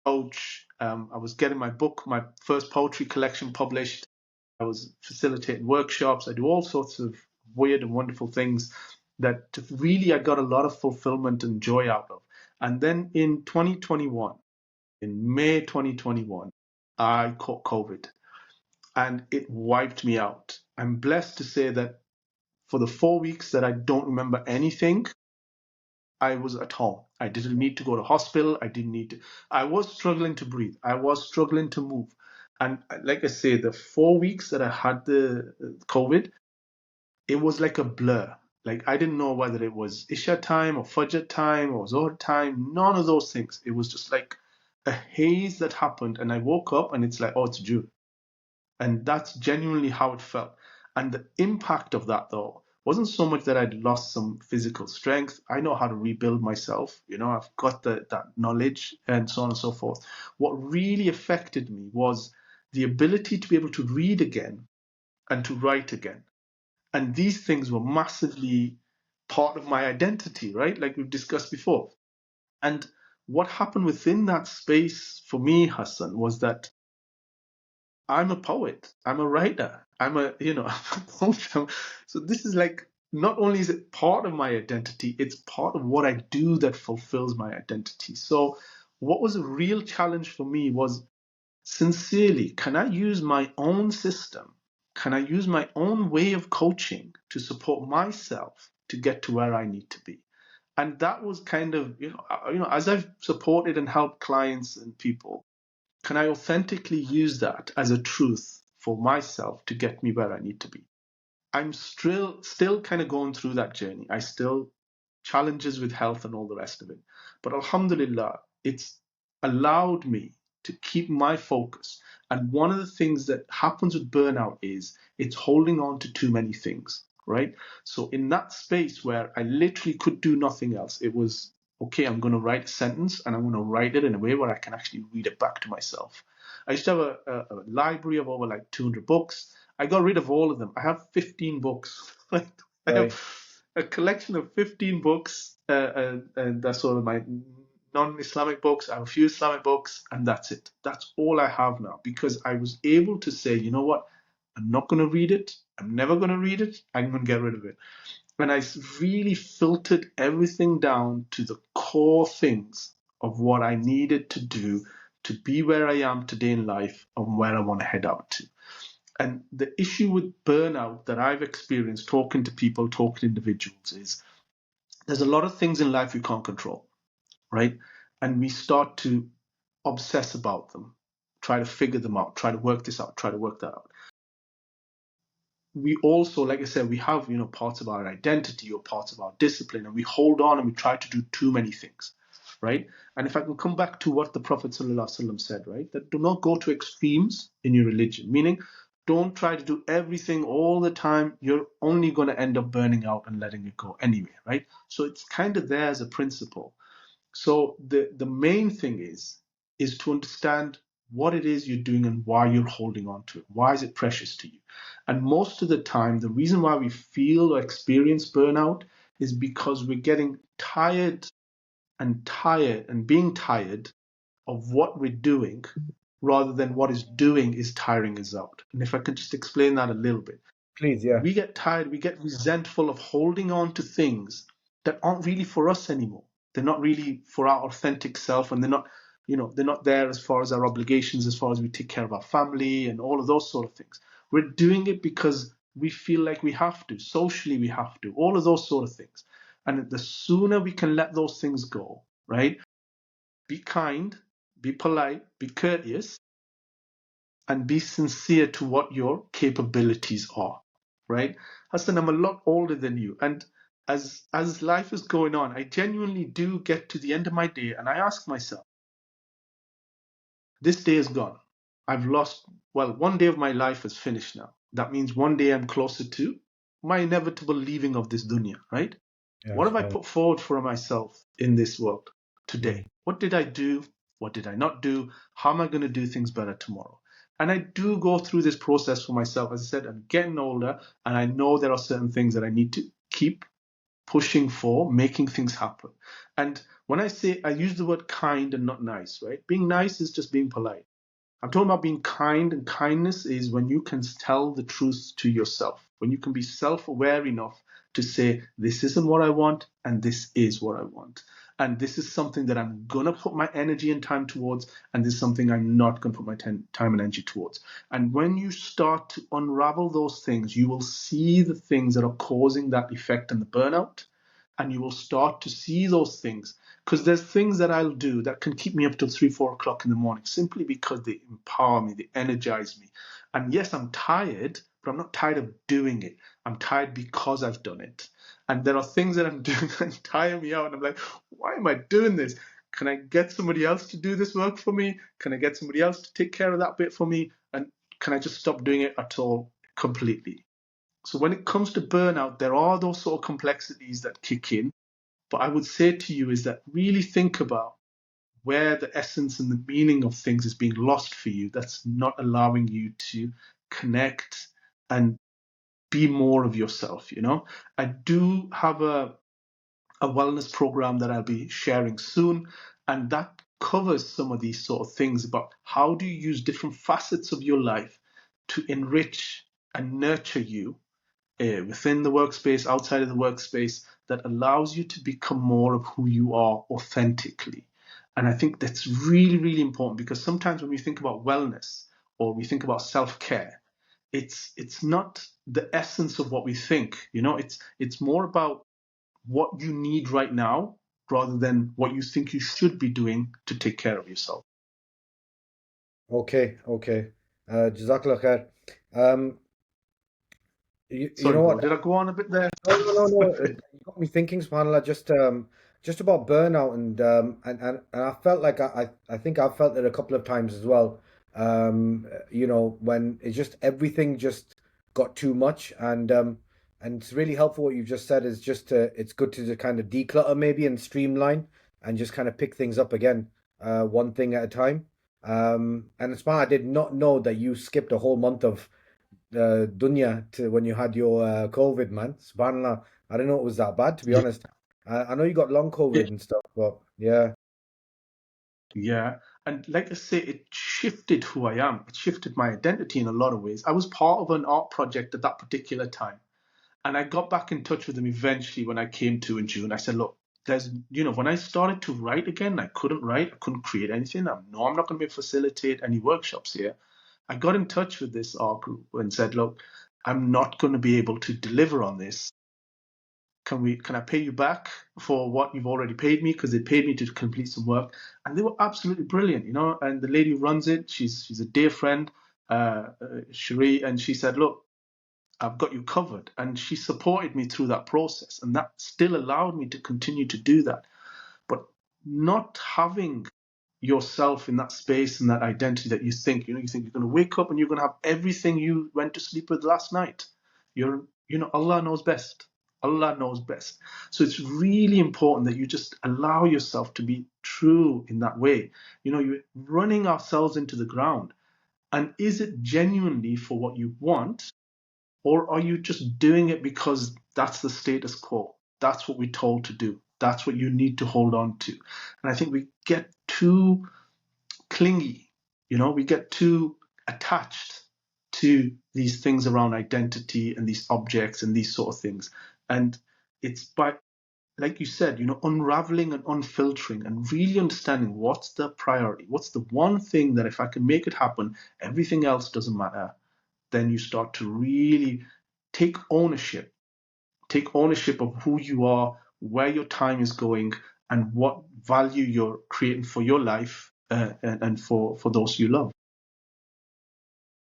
coach. I was getting my first poetry collection published. I was facilitating workshops. I do all sorts of weird and wonderful things that really I got a lot of fulfillment and joy out of. And then in 2021, in May 2021, I caught COVID and it wiped me out. I'm blessed to say that for the 4 weeks that I don't remember anything, I was at home. I didn't need to go to hospital. I was struggling to breathe. I was struggling to move. And like I say, the 4 weeks that I had the COVID, it was like a blur. Like I didn't know whether it was Isha time or Fajr time or Zohar time. None of those things. It was just like a haze that happened. And I woke up and it's like, oh, it's June. And that's genuinely how it felt. And the impact of that, though, wasn't so much that I'd lost some physical strength. I know how to rebuild myself. I've got that knowledge and so on and so forth. What really affected me was the ability to be able to read again and to write again. And these things were massively part of my identity, right? Like we've discussed before. And what happened within that space for me, Hassan, was that I'm a poet. I'm a writer. I'm a poet. So this is like, not only is it part of my identity, it's part of what I do that fulfills my identity. So what was a real challenge for me was, sincerely, can I use my own system? Can I use my own way of coaching to support myself to get to where I need to be? And that was kind of, as I've supported and helped clients and people, can I authentically use that as a truth for myself to get me where I need to be? I'm still kind of going through that journey. I still challenges with health and all the rest of it. But alhamdulillah, it's allowed me to keep my focus. And one of the things that happens with burnout is it's holding on to too many things, right? So in that space where I literally could do nothing else, it was, okay, I'm going to write a sentence and I'm going to write it in a way where I can actually read it back to myself. I used to have a library of over like 200 books. I got rid of all of them. I have 15 books. I Right. have a collection of 15 books, and that's sort of my non-Islamic books. I have a few Islamic books, and that's it. That's all I have now, because I was able to say, you know what? I'm not going to read it. I'm never going to read it. I'm going to get rid of it. And I really filtered everything down to the core things of what I needed to do to be where I am today in life and where I want to head out to. And the issue with burnout that I've experienced talking to people, talking to individuals, is there's a lot of things in life we can't control, right? And we start to obsess about them, try to figure them out, try to work this out, try to work that out. We also, like I said, we have, parts of our identity or parts of our discipline, and we hold on and we try to do too many things, right? And if I can come back to what the Prophet ﷺ said, right, that do not go to extremes in your religion, meaning Don't try to do everything all the time. You're only going to end up burning out and letting it go anyway, right? So it's kind of there as a principle. So the main thing is to understand what it is you're doing and why you're holding on to it. Why is it precious to you? And most of the time, the reason why we feel or experience burnout is because we're getting tired and being tired of what we're doing rather than what is doing is tiring us out. And if I could just explain that a little bit. Please, yeah. We get tired, we get resentful of holding on to things that aren't really for us anymore. They're not really for our authentic self, and they're not there as far as our obligations, as far as we take care of our family and all of those sort of things. We're doing it because we feel like we have to, socially we have to, all of those sort of things. And the sooner we can let those things go, right? Be kind, be polite, be courteous, and be sincere to what your capabilities are, right? Hassan, I'm a lot older than you, and as life is going on, I genuinely do get to the end of my day and I ask myself, this day is gone. I've lost, well, one day of my life is finished now. That means one day I'm closer to my inevitable leaving of this dunya, right? Yeah, What have I subhanAllah. put forward for myself in this world Mm. today? What did I do? What did I not do? How am I going to do things better tomorrow? And I do go through this process for myself. As I said, I'm getting older and I know there are certain things that I need to keep pushing for, making things happen. And when I say, I use the word kind and not nice, right? Being nice is just being polite. I'm talking about being kind, and kindness is when you can tell the truth to yourself, when you can be self-aware enough to say, this isn't what I want, and this is what I want. And this is something that I'm going to put my energy and time towards, and this is something I'm not going to put my time and energy towards. And when you start to unravel those things, you will see the things that are causing that effect and the burnout, and you will start to see those things, because there's things that I'll do that can keep me up till 3, 4 o'clock in the morning simply because they empower me, they energize me. And yes, I'm tired, but I'm not tired of doing it. I'm tired because I've done it. And there are things that I'm doing that tire me out, and I'm like, why am I doing this? Can I get somebody else to do this work for me? Can I get somebody else to take care of that bit for me? And can I just stop doing it at all completely? So when it comes to burnout, there are those sort of complexities that kick in. But I would say to you is that really think about where the essence and the meaning of things is being lost for you. That's not allowing you to connect and be more of yourself. I do have a wellness program that I'll be sharing soon, and that covers some of these sort of things about how do you use different facets of your life to enrich and nurture you within the workspace, outside of the workspace, that allows you to become more of who you are authentically. And I think that's really, really important, because sometimes when we think about wellness or we think about self-care, it's not the essence of what we think. It's more about what you need right now rather than what you think you should be doing to take care of yourself. Okay, okay. Jazakallah khair. Um, you Sorry, know bro, what? did I go on a bit there? No, no, no, no. You got me thinking, subhanAllah, just about burnout, and I felt like I think I've felt it a couple of times as well. When it's just everything just got too much, and it's really helpful what you've just said is it's good to kind of declutter maybe and streamline and just kind of pick things up again, one thing at a time. And it's fine. I did not know that you skipped a whole month of dunya to when you had your COVID, man. Subhanallah. I didn't know it was that bad, to be Yeah. honest. I know you got long COVID and stuff, but yeah. Yeah. And like I say, it shifted who I am. It shifted my identity in a lot of ways. I was part of an art project at that particular time. And I got back in touch with them eventually when I came to in June. I said, look, when I started to write again, I couldn't write, I couldn't create anything. I'm not going to be facilitate any workshops here. I got in touch with this art group and said, look, I'm not going to be able to deliver on this. Can I pay you back for what you've already paid me? Because they paid me to complete some work, and they were absolutely brilliant, And the lady who runs it, she's a dear friend, Cherie, and she said, "Look, I've got you covered," and she supported me through that process, and that still allowed me to continue to do that. But not having, yourself in that space and that identity that you think, you think you're going to wake up and you're going to have everything you went to sleep with last night. Allah knows best. Allah knows best. So it's really important that you just allow yourself to be true in that way. You're running ourselves into the ground. And is it genuinely for what you want? Or are you just doing it because that's the status quo? That's what we're told to do. That's what you need to hold on to. And I think we get too clingy, we get too attached to these things around identity and these objects and these sort of things. And it's by, like you said, unraveling and unfiltering and really understanding what's the priority, what's the one thing that if I can make it happen, everything else doesn't matter. Then you start to really take ownership of who you are, where your time is going, and what value you're creating for your life and for those you love.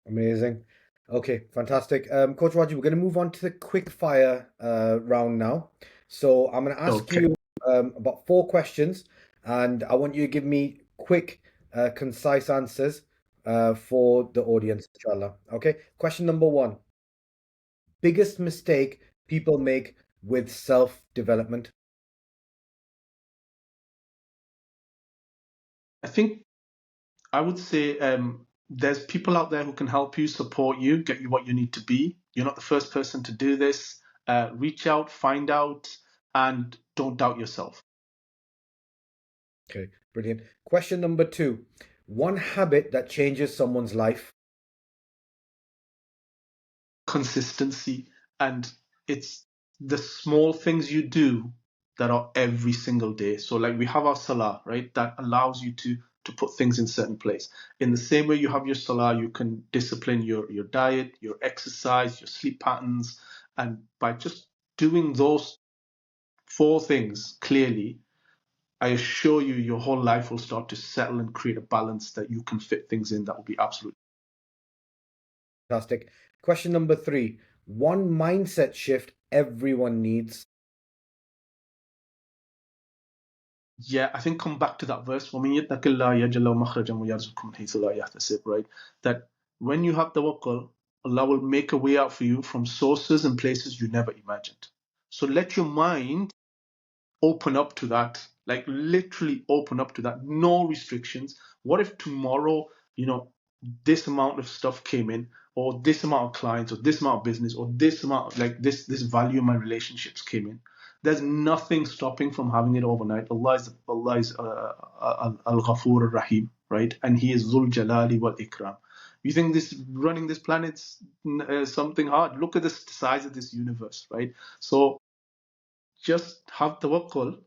Amazing. Okay, fantastic. Coach Wajid, we're going to move on to the quickfire round now. So I'm going to ask you about 4 questions, and I want you to give me quick, concise answers for the audience, inshallah. Okay, question number 1. Biggest mistake people make with self-development? I think I would say there's people out there who can help you, support you, get you what you need to be. You're not the first person to do this. Reach out, find out, and don't doubt yourself. Okay, brilliant. Question number 2. One habit that changes someone's life? Consistency. And it's the small things you do that are every single day. So like we have our salah, right? That allows you to put things in certain place. In the same way you have your salah, you can discipline your diet, your exercise, your sleep patterns. And by just doing those 4 things clearly, I assure you your whole life will start to settle and create a balance that you can fit things in that will be absolutely Fantastic. Question number 3. One mindset shift everyone needs? Yeah, I think come back to that verse, وَمَن يَتَّقِ اللَّهَ يَجْعَل لَهُ مَخْرَجًا وَيَرْزُقْهُ مِنْ حَيْثُ لَا يَحْتَسِبُ, right? That when you have tawakkul, Allah will make a way out for you from sources and places you never imagined. So let your mind open up to that, like literally open up to that. No restrictions. What if tomorrow, this amount of stuff came in, or this amount of clients, or this amount of business, or this amount of like this value in my relationships came in? There's nothing stopping from having it overnight. Allah is Al-Ghafur Ar-Rahim, right? And He is Zul Jalali wal Ikram. You think this running this planet's something hard? Look at the size of this universe, right? So just have tawakkul,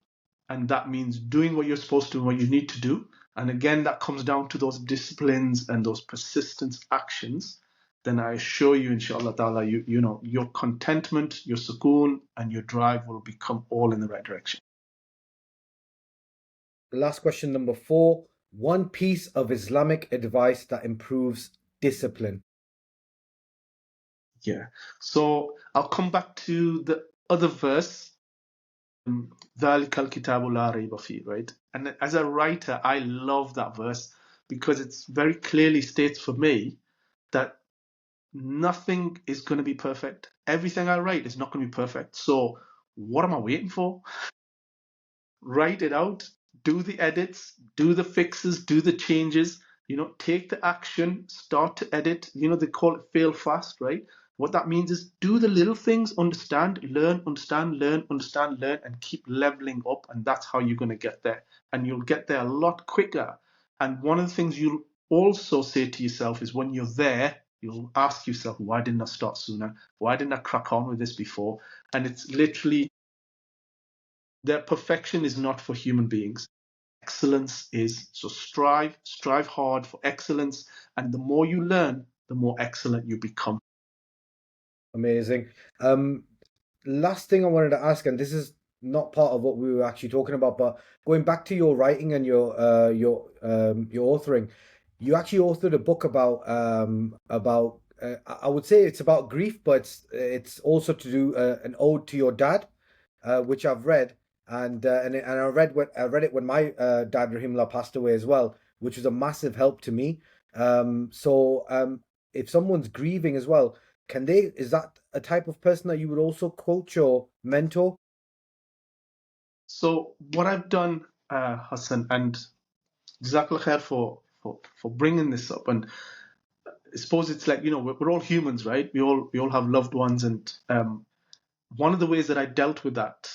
and that means doing what you're supposed to and what you need to do. And again, that comes down to those disciplines and those persistence actions. Then I assure you, inshallah ta'ala, your contentment, your sukoon, and your drive will become all in the right direction. Last question number 4. One piece of Islamic advice that improves discipline? Yeah. So I'll come back to the other verse, ذَلِكَ الْكِتَابُ لَا رَيْبَ فِيهِ, right? And as a writer, I love that verse because it very clearly states for me that nothing is going to be perfect. Everything I write is not going to be perfect. So what am I waiting for? Write it out, do the edits, do the fixes, do the changes, take the action, start to edit. They call it fail fast, right? What that means is do the little things, understand, learn, understand, learn, understand, learn, and keep leveling up. And that's how you're going to get there. And you'll get there a lot quicker. And one of the things you'll also say to yourself is when you're there, you'll ask yourself, why didn't I start sooner? Why didn't I crack on with this before? And it's literally that perfection is not for human beings. Excellence is. So strive hard for excellence. And the more you learn, the more excellent you become. Amazing. Last thing I wanted to ask, and this is not part of what we were actually talking about, but going back to your writing and your authoring, you actually authored a book about I would say it's about grief, but it's also to do an ode to your dad, which I've read, and I read it when my dad Rahimullah passed away as well. which was a massive help to me. If someone's grieving as well, is that a type of person that you would also coach or mentor? So what I've done, Hassan, and Jazakallah khair for bringing this up. And I suppose it's like, we're all humans, right? We all have loved ones, and one of the ways that I dealt with that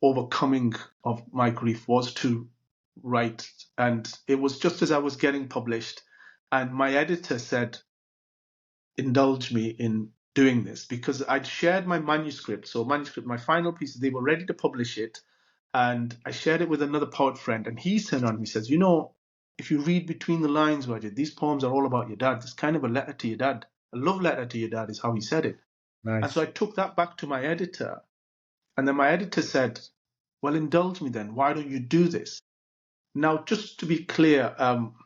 overcoming of my grief was to write. And it was just as I was getting published, and my editor said, indulge me in doing this, because I'd shared my manuscript. So my final pieces, they were ready to publish it. And I shared it with another poet friend, and he turned on me, says, if you read between the lines, Wajid, these poems are all about your dad. It's kind of a letter to your dad. A love letter to your dad is how he said it. And so Nice. I took that back to my editor, and then my editor said, well, indulge me then. Why don't you do this? Now, just to be clear,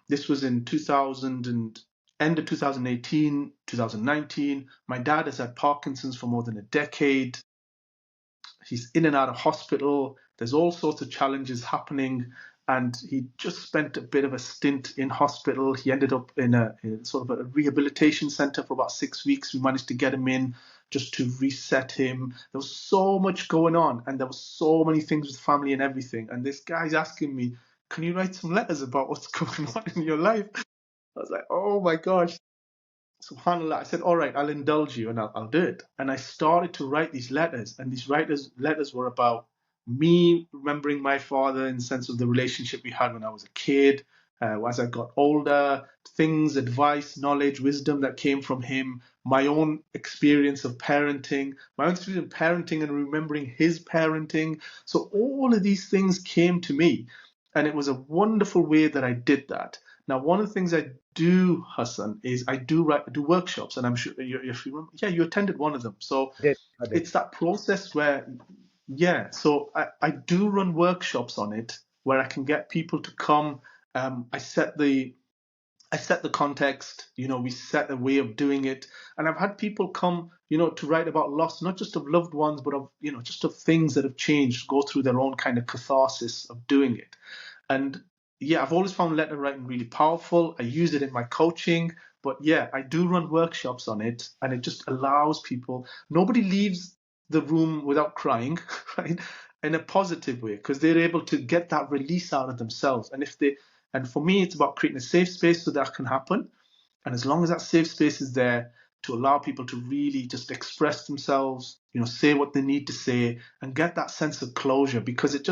this was in 2000 and end of 2018, 2019. My dad has had Parkinson's for more than a decade. He's in and out of hospital. There's all sorts of challenges happening. And he just spent a bit of a stint in hospital. He ended up in sort of a rehabilitation center for about 6 weeks. We managed to get him in just to reset him. There was so much going on, and there was so many things with family and everything. And this guy's asking me, can you write some letters about what's going on in your life? I was like, oh my gosh. SubhanAllah, I said, all right, I'll indulge you and I'll do it. And I started to write these letters, and these letters were about me remembering my father in the sense of the relationship we had when I was a kid, as I got older, things, advice, knowledge, wisdom that came from him, my own experience of parenting, and remembering his parenting. So all of these things came to me, and it was a wonderful way that I did that. Now, one of the things I do, Hassan, is I do workshops, and I'm sure if you remember, yeah, you attended one of them. So I did. it's that process where, yeah, so I do run workshops on it where I can get people to come. I set the context, we set a way of doing it. And I've had people come, to write about loss, not just of loved ones, but of, just of things that have changed, go through their own kind of catharsis of doing it. And yeah, I've always found letter writing really powerful. I use it in my coaching, but yeah, I do run workshops on it, and it just allows people, nobody leaves the room without crying, right? In a positive way, because they're able to get that release out of themselves. And for me, it's about creating a safe space so that can happen. And as long as that safe space is there to allow people to really just express themselves, say what they need to say, and get that sense of closure, because it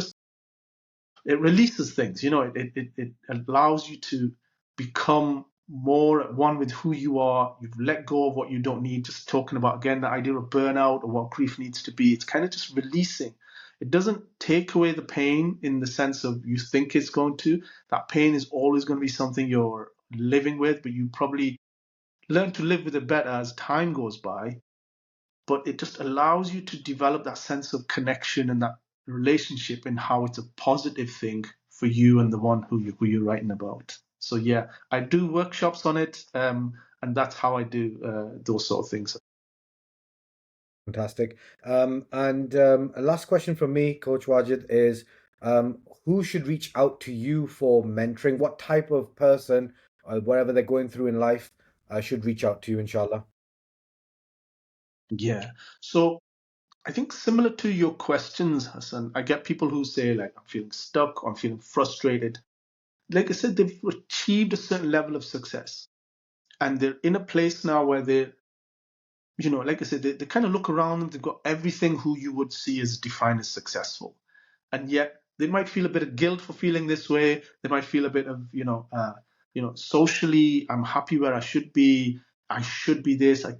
releases things. It allows you to become more at one with who you are. You've let go of what you don't need. Just talking about, again, the idea of burnout or what grief needs to be. It's kind of just releasing. It doesn't take away the pain in the sense of you think it's going to. That pain is always going to be something you're living with, but you probably learn to live with it better as time goes by. But it just allows you to develop that sense of connection and that relationship, and how it's a positive thing for you and the one who you're writing about. So yeah, I do workshops on it, and that's how I do those sort of things. Fantastic. A last question from me, Coach Wajid, is who should reach out to you for mentoring? What type of person, whatever they're going through in life, should reach out to you, inshallah? Yeah. So I think similar to your questions, Hassan, I get people who say, like, I'm feeling stuck, or I'm feeling frustrated. Like I said, they've achieved a certain level of success, and they're in a place now where like I said, they kind of look around and they've got everything who you would see as defined as successful. And yet they might feel a bit of guilt for feeling this way. They might feel a bit of, socially, I'm happy where I should be. I should be this. And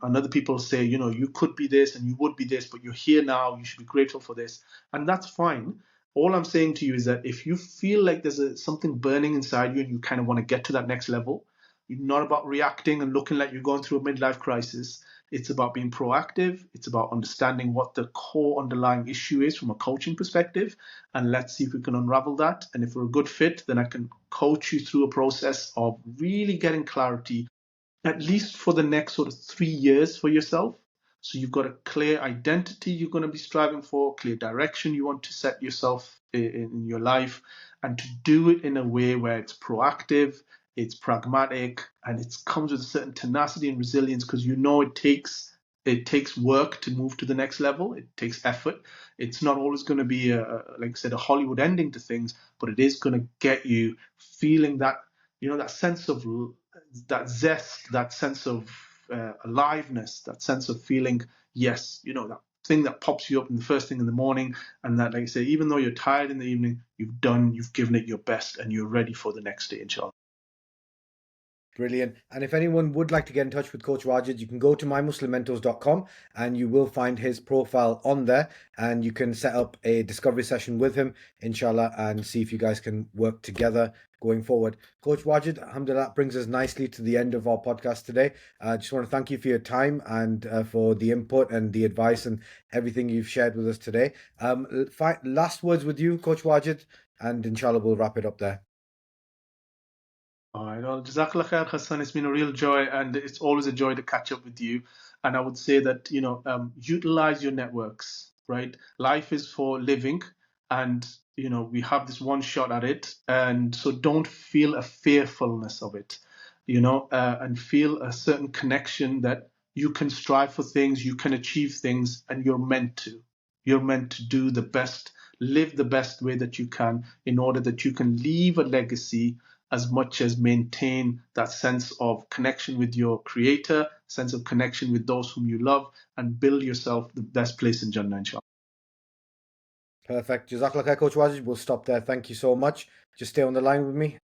other people say, you could be this and you would be this, but you're here now. You should be grateful for this. And that's fine. All I'm saying to you is that if you feel like there's something burning inside you and you kind of want to get to that next level, it's not about reacting and looking like you're going through a midlife crisis. It's about being proactive. It's about understanding what the core underlying issue is from a coaching perspective. And let's see if we can unravel that. And if we're a good fit, then I can coach you through a process of really getting clarity, at least for the next sort of 3 years for yourself. So you've got a clear identity you're going to be striving for, clear direction you want to set yourself in your life. and to do it in a way where it's proactive, it's pragmatic, and it comes with a certain tenacity and resilience, because you know it takes work to move to the next level. It takes effort. It's not always going to be like I said, a Hollywood ending to things, but it is going to get you feeling that, that sense of that zest, that sense of aliveness, that sense of feeling, yes, that thing that pops you up in the first thing in the morning, and that, like I say, even though you're tired in the evening, you've given it your best, and you're ready for the next day, inshallah. Brilliant. And if anyone would like to get in touch with Coach Wajid, you can go to mymuslimmentors.com and you will find his profile on there, and you can set up a discovery session with him, inshallah, and see if you guys can work together going forward. Coach Wajid, alhamdulillah, brings us nicely to the end of our podcast today. I just want to thank you for your time and for the input and the advice and everything you've shared with us today. Last words with you, Coach Wajid, and inshallah we'll wrap it up there. All right. Well, Jazakallah khair, Hassan. It's been a real joy, and it's always a joy to catch up with you. And I would say that, utilize your networks, right? Life is for living, and, we have this one shot at it. And so don't feel a fearfulness of it, and feel a certain connection that you can strive for things, you can achieve things, and you're meant to. You're meant to do the best, live the best way that you can, in order that you can leave a legacy, as much as maintain that sense of connection with your creator, sense of connection with those whom you love, and build yourself the best place in Jannah, inshallah. Perfect. Jazakallah khair, Coach Wajid. We'll stop there. Thank you so much. Just stay on the line with me.